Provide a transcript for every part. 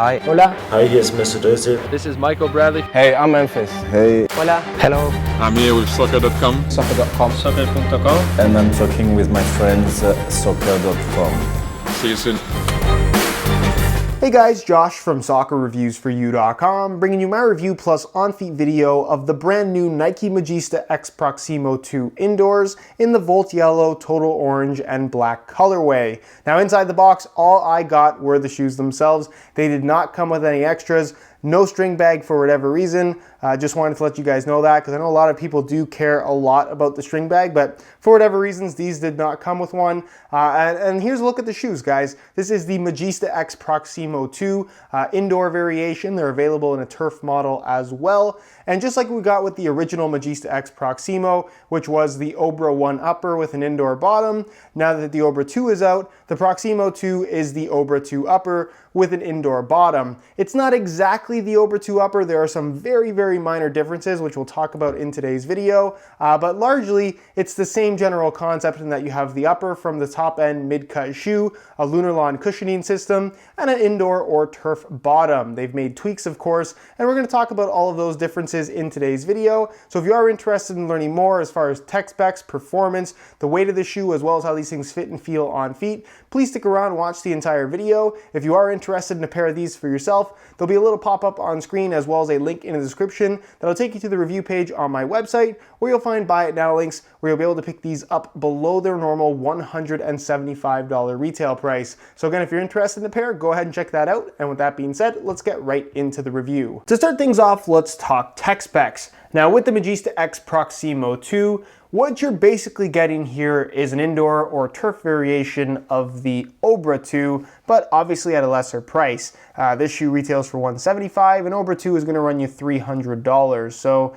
Hi. Hola. Hi, hier ist Mr. Döse. This is Michael Bradley. Hey, I'm Memphis. Hey. Hola. Hello. I'm here with soccer.com. Soccer.com. Soccer.com. And I'm talking with my friends soccer.com. See you soon. Hey guys, Josh from SoccerReviewsForYou.com, bringing you my review plus on-feet video of the brand new Nike Magista X Proximo 2 indoors in the Volt Yellow, Total Orange, and Black colorway. Now inside the box, all I got were the shoes themselves. They did not come with any extras. No string bag for whatever reason. Just wanted to let you guys know that because I know a lot of people do care a lot about the string bag, but for whatever reasons, these did not come with one. And here's a look at the shoes, guys. This is the Magista X Proximo 2 indoor variation. They're available in a turf model as well. And just like we got with the original Magista X Proximo, which was the Obra 1 upper with an indoor bottom, now that the Obra 2 is out, the Proximo 2 is the Obra 2 upper with an indoor bottom. It's not exactly the Obra 2 upper. There are some very, very minor differences, which we'll talk about in today's video, but largely it's the same general concept in that you have the upper from the top end mid-cut shoe, a Lunarlon cushioning system, and an indoor or turf bottom. They've made tweaks, of course, and we're going to talk about all of those differences in today's video. So if you are interested in learning more as far as tech specs, performance, the weight of the shoe, as well as how these things fit and feel on feet, please stick around and watch the entire video. If you are interested in a pair of these for yourself, there'll be a little pop-up on screen as well as a link in the description that'll take you to the review page on my website where you'll find buy it now links where you'll be able to pick these up below their normal $175 retail price. So again, if you're interested in a pair, go ahead and check that out. And with that being said, let's get right into the review. To start things off, let's talk tech specs. Now with the Magista X Proximo 2, what you're basically getting here is an indoor or turf variation of the Obra 2, but obviously at a lesser price. This shoe retails for $175, and Obra 2 is going to run you $300. So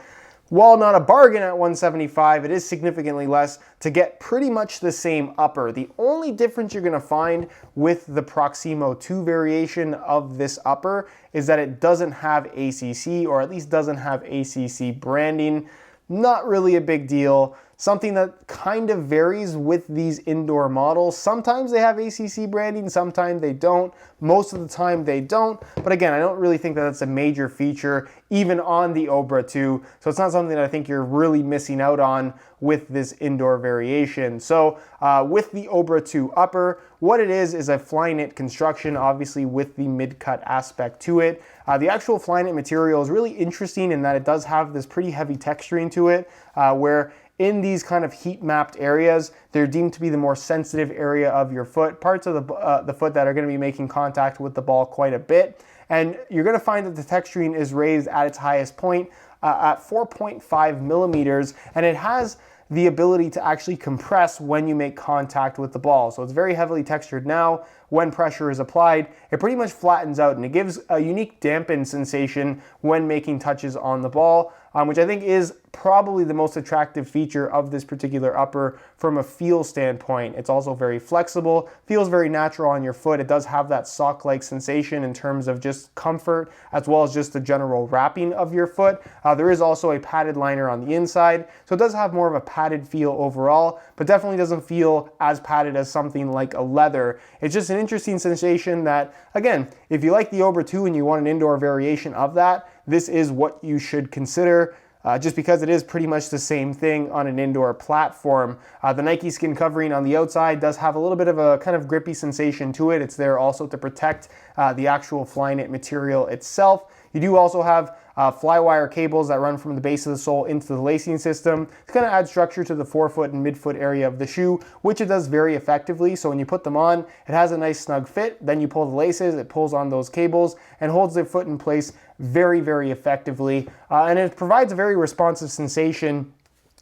while not a bargain at $175, it is significantly less to get pretty much the same upper. The only difference you're going to find with the Proximo 2 variation of this upper is that it doesn't have ACC, or at least doesn't have ACC branding. Not really a big deal. Something that kind of varies with these indoor models. Sometimes they have ACC branding, sometimes they don't. Most of the time they don't. But again, I don't really think that that's a major feature even on the Obra 2. So it's not something that I think you're really missing out on with this indoor variation. So with the Obra 2 upper, what it is a Flyknit construction, obviously with the mid-cut aspect to it. The actual Flyknit material is really interesting in that it does have this pretty heavy texturing to it, where in these kind of heat-mapped areas, they're deemed to be the more sensitive area of your foot, parts of the foot that are going to be making contact with the ball quite a bit. And you're going to find that the texturing is raised at its highest point at 4.5 millimeters, and it has the ability to actually compress when you make contact with the ball. So it's very heavily textured now. When pressure is applied, it pretty much flattens out, and it gives a unique dampened sensation when making touches on the ball, which I think is probably the most attractive feature of this particular upper from a feel standpoint. It's also very flexible, feels very natural on your foot. It does have that sock-like sensation in terms of just comfort, as well as just the general wrapping of your foot. There is also a padded liner on the inside, so it does have more of a padded feel overall, but definitely doesn't feel as padded as something like a leather. It's just an interesting sensation that, again, if you like the Obra 2 and you want an indoor variation of that, this is what you should consider. Just because it is pretty much the same thing on an indoor platform. The Nike skin covering on the outside does have a little bit of a kind of grippy sensation to it. It's there also to protect the actual Flyknit material itself. You do also have flywire cables that run from the base of the sole into the lacing system to kind of add structure to the forefoot and midfoot area of the shoe, which it does very effectively. So when you put them on, it has a nice snug fit. Then you pull the laces, it pulls on those cables and holds the foot in place very, very effectively. And it provides a very responsive sensation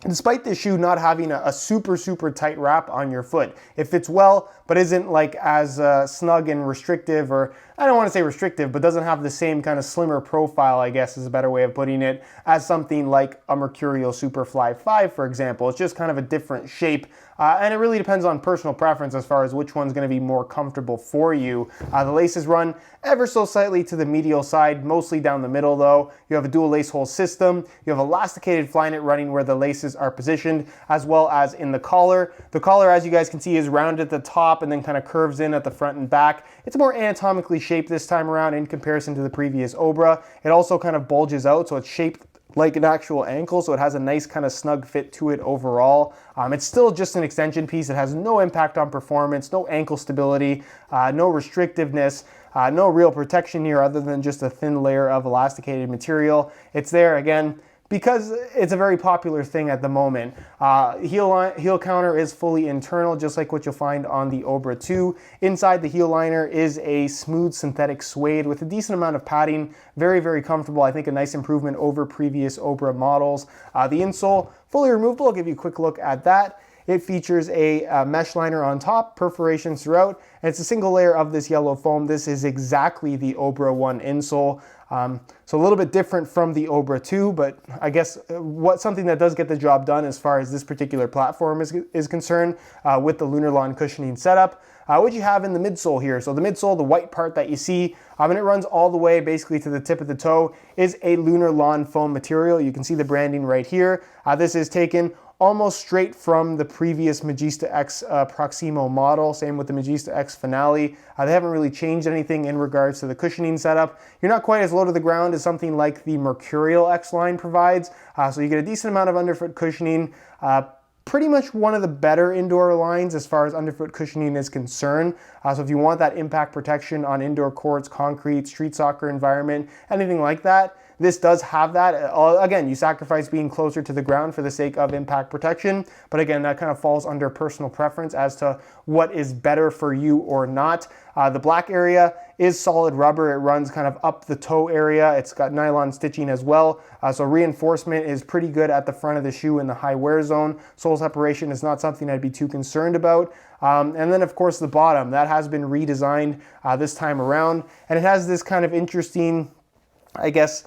despite this shoe not having a super, super tight wrap on your foot. It fits well, but isn't like as snug and restrictive, or I don't want to say restrictive, but doesn't have the same kind of slimmer profile, I guess is a better way of putting it, as something like a Mercurial Superfly 5, for example. It's just kind of a different shape, and it really depends on personal preference as far as which one's going to be more comfortable for you. The laces run ever so slightly to the medial side, mostly down the middle though. You have a dual lace hole system. You have elasticated Flyknit running where the laces are positioned, as well as in the collar. The collar, as you guys can see, is rounded at the top and then kind of curves in at the front and back. It's a more anatomically shaped shape this time around in comparison to the previous Obra. It also kind of bulges out, so it's shaped like an actual ankle, so it has a nice kind of snug fit to it overall. It's still just an extension piece. It has no impact on performance, no ankle stability, no restrictiveness, no real protection here other than just a thin layer of elasticated material. It's there again because it's a very popular thing at the moment. Heel counter is fully internal, just like what you'll find on the Obra 2. Inside the heel liner is a smooth synthetic suede with a decent amount of padding. Very, very comfortable. I think a nice improvement over previous Obra models. The insole, fully removable. I'll give you a quick look at that. It features a mesh liner on top, perforations throughout, and it's a single layer of this yellow foam. This is exactly the Obra 1 insole. So a little bit different from the Obra 2, but I guess something that does get the job done as far as this particular platform is concerned with the Lunarlon cushioning setup. What you have in the midsole here, so the midsole, the white part that you see, and it runs all the way basically to the tip of the toe, is a Lunarlon foam material. You can see the branding right here. This is taken almost straight from the previous Magista X Proximo model, same with the Magista X Finale. They haven't really changed anything in regards to the cushioning setup. You're not quite as low to the ground as something like the Mercurial X line provides, so you get a decent amount of underfoot cushioning. Pretty much one of the better indoor lines as far as underfoot cushioning is concerned. So if you want that impact protection on indoor courts, concrete, street soccer environment, anything like that, this does have that. Again, you sacrifice being closer to the ground for the sake of impact protection, but again, that kind of falls under personal preference as to what is better for you or not. The black area is solid rubber. It runs kind of up the toe area. It's got nylon stitching as well. So reinforcement is pretty good at the front of the shoe in the high wear zone. Sole separation is not something I'd be too concerned about. And then of course the bottom, that has been redesigned this time around. And it has this kind of interesting, I guess,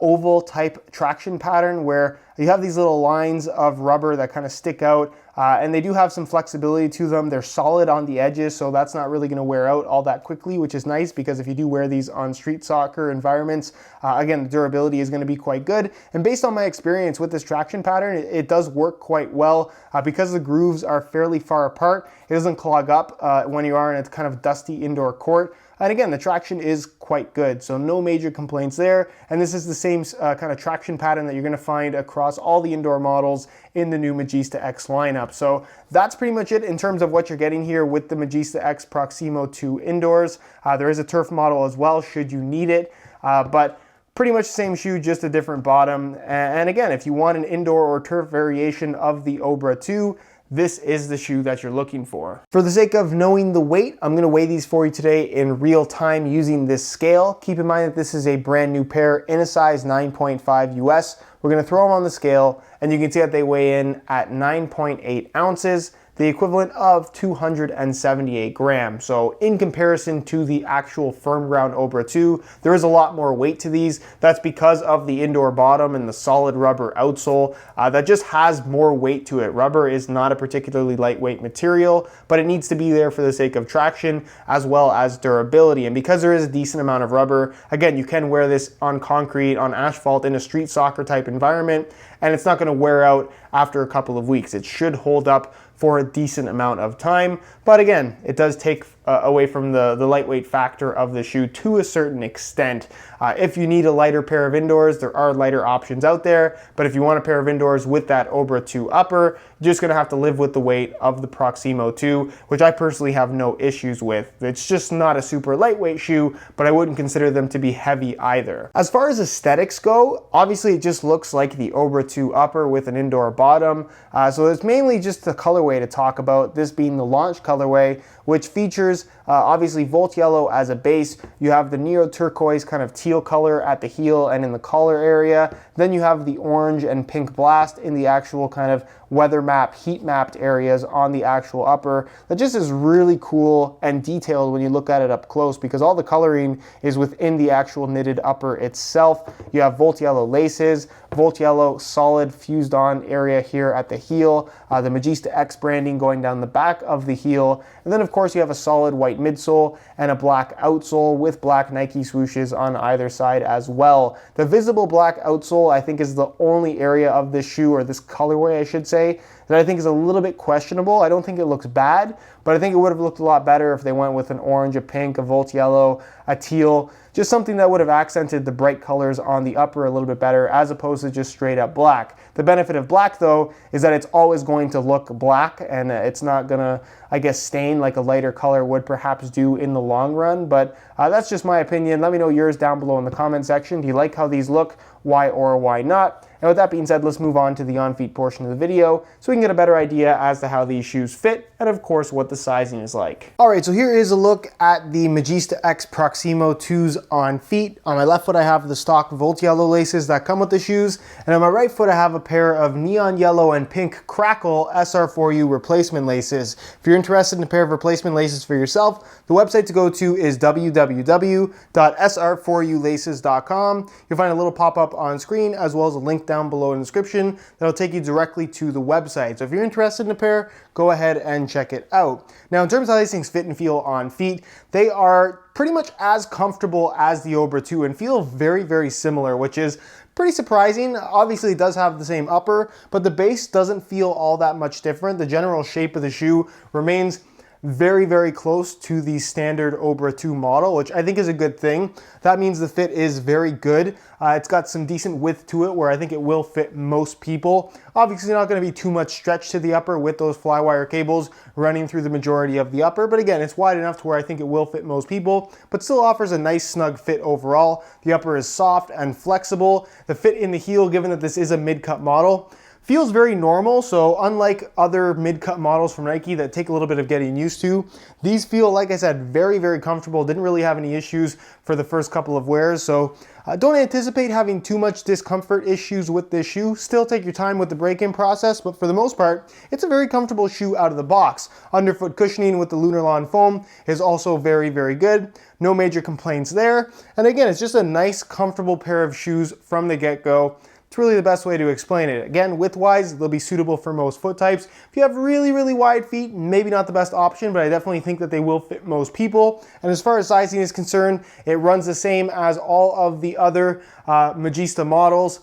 oval type traction pattern where you have these little lines of rubber that kind of stick out, and they do have some flexibility to them. They're solid on the edges, so that's not really going to wear out all that quickly, which is nice because if you do wear these on street soccer environments, again, the durability is going to be quite good. And based on my experience with this traction pattern, it does work quite well because the grooves are fairly far apart. It doesn't clog up when you are in a kind of dusty indoor court. And again, the traction is quite good, so no major complaints there. And this is the same kind of traction pattern that you're going to find across all the indoor models in the new Magista X lineup. So that's pretty much it in terms of what you're getting here with the Magista X Proximo 2 indoors. There is a turf model as well, should you need it, but pretty much the same shoe, just a different bottom. And again, if you want an indoor or turf variation of the Obra 2, this is the shoe that you're looking for. For the sake of knowing the weight, I'm gonna weigh these for you today in real time using this scale. Keep in mind that this is a brand new pair in a size 9.5 US. We're gonna throw them on the scale and you can see that they weigh in at 9.8 ounces, the equivalent of 278 grams. So in comparison to the actual firm ground Obra 2, there is a lot more weight to these. That's because of the indoor bottom and the solid rubber outsole that just has more weight to it. Rubber is not a particularly lightweight material, but it needs to be there for the sake of traction as well as durability. And because there is a decent amount of rubber, again, you can wear this on concrete, on asphalt, in a street soccer type environment, and it's not gonna wear out after a couple of weeks. It should hold up for a decent amount of time, but again, it does take away from the lightweight factor of the shoe to a certain extent. If you need a lighter pair of indoors, there are lighter options out there, but if you want a pair of indoors with that Obra 2 upper, you're just gonna have to live with the weight of the Proximo 2, which I personally have no issues with. It's just not a super lightweight shoe, but I wouldn't consider them to be heavy either. As far as aesthetics go, obviously it just looks like the Obra 2 upper with an indoor bottom, so it's mainly just the colorway to talk about, this being the launch colorway, which features obviously Volt Yellow as a base. You have the Neo Turquoise kind of teal color at the heel and in the collar area. Then you have the orange and pink blast in the actual kind of weather map, heat mapped areas on the actual upper. That just is really cool and detailed when you look at it up close because all the coloring is within the actual knitted upper itself. You have Volt Yellow laces, Volt Yellow solid fused on area here at the heel, the Magista X branding going down the back of the heel, and then of course you have a solid white midsole and a black outsole with black Nike swooshes on either side as well. The visible black outsole I think is the only area of this shoe, or this colorway I should say, that I think is a little bit questionable. I don't think it looks bad, but I think it would have looked a lot better if they went with an orange, a pink, a Volt yellow, a teal, just something that would have accented the bright colors on the upper a little bit better as opposed to just straight up black. The benefit of black though is that it's always going to look black and it's not gonna, I guess, stain like a lighter color would perhaps do in the long run, but that's just my opinion. Let me know yours down below in the comment section. Do you like how these look? Why or why not? And with that being said, let's move on to the on-feet portion of the video so we can get a better idea as to how these shoes fit and of course what the sizing is like. All right, so here is a look at the Magista X Proximo 2s on feet. On my left foot I have the stock Volt yellow laces that come with the shoes, and on my right foot I have a pair of neon yellow and pink Crackle SR4U replacement laces. If you're interested in a pair of replacement laces for yourself, the website to go to is www.sr4ulaces.com. You'll find a little pop-up on screen as well as a link down below in the description that'll take you directly to the website. So if you're interested in a pair, go ahead and check it out. Now in terms of how these things fit and feel on feet, they are pretty much as comfortable as the Obra 2 and feel very, very similar, which is pretty surprising. Obviously it does have the same upper, but the base doesn't feel all that much different. The general shape of the shoe remains very, very close to the standard Obra 2 model, which I think is a good thing. That means the fit is very good. It's got some decent width to it where I think it will fit most people. Obviously not going to be too much stretch to the upper with those Flywire cables running through the majority of the upper, but again, it's wide enough to where I think it will fit most people, but still offers a nice snug fit overall. The upper is soft and flexible. The fit in the heel, given that this is a mid-cut model, feels very normal, so unlike other mid-cut models from Nike that take a little bit of getting used to, these feel, like I said, very, very comfortable. Didn't really have any issues for the first couple of wears, so don't anticipate having too much discomfort issues with this shoe. Still take your time with the break-in process, but for the most part, it's a very comfortable shoe out of the box. Underfoot cushioning with the Lunarlon foam is also very, very good. No major complaints there. And again, it's just a nice, comfortable pair of shoes from the get-go. It's really the best way to explain it. Again, width-wise, they'll be suitable for most foot types. If you have really, really wide feet, maybe not the best option, but I definitely think that they will fit most people. And as far as sizing is concerned, it runs the same as all of the other Magista models.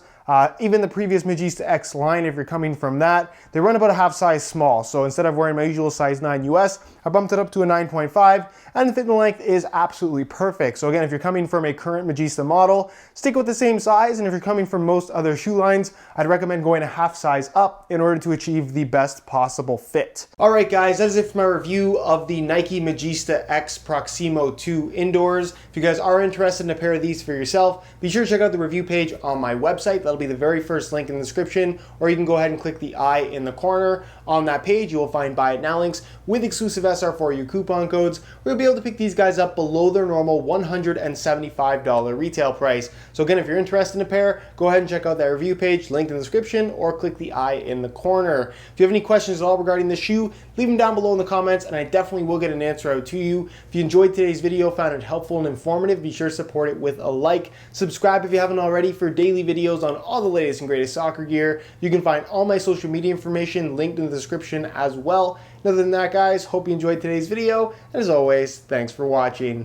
Even the previous Magista X line, if you're coming from that, they run about a half size small. So instead of wearing my usual size 9 US, I bumped it up to a 9.5, and the fit and length is absolutely perfect. So again, if you're coming from a current Magista model, stick with the same size, and if you're coming from most other shoe lines, I'd recommend going a half size up in order to achieve the best possible fit. All right, guys, that is it for my review of the Nike Magista X Proximo 2 indoors. If you guys are interested in a pair of these for yourself, be sure to check out the review page on my website. That'll be the very first link in the description, or you can go ahead and click the I in the corner. On that page, you will find Buy It Now links with exclusive SR4U coupon codes, where you'll be able to pick these guys up below their normal $175 retail price. So again, if you're interested in a pair, go ahead and check out that review page, linked in the description, or click the I in the corner. If you have any questions at all regarding this shoe, leave them down below in the comments, and I definitely will get an answer out to you. If you enjoyed today's video, found it helpful and informative, be sure to support it with a like. Subscribe if you haven't already for daily videos on all the latest and greatest soccer gear. You can find all my social media information linked in the description as well. And other than that, guys, hope you enjoyed today's video, and as always, thanks for watching.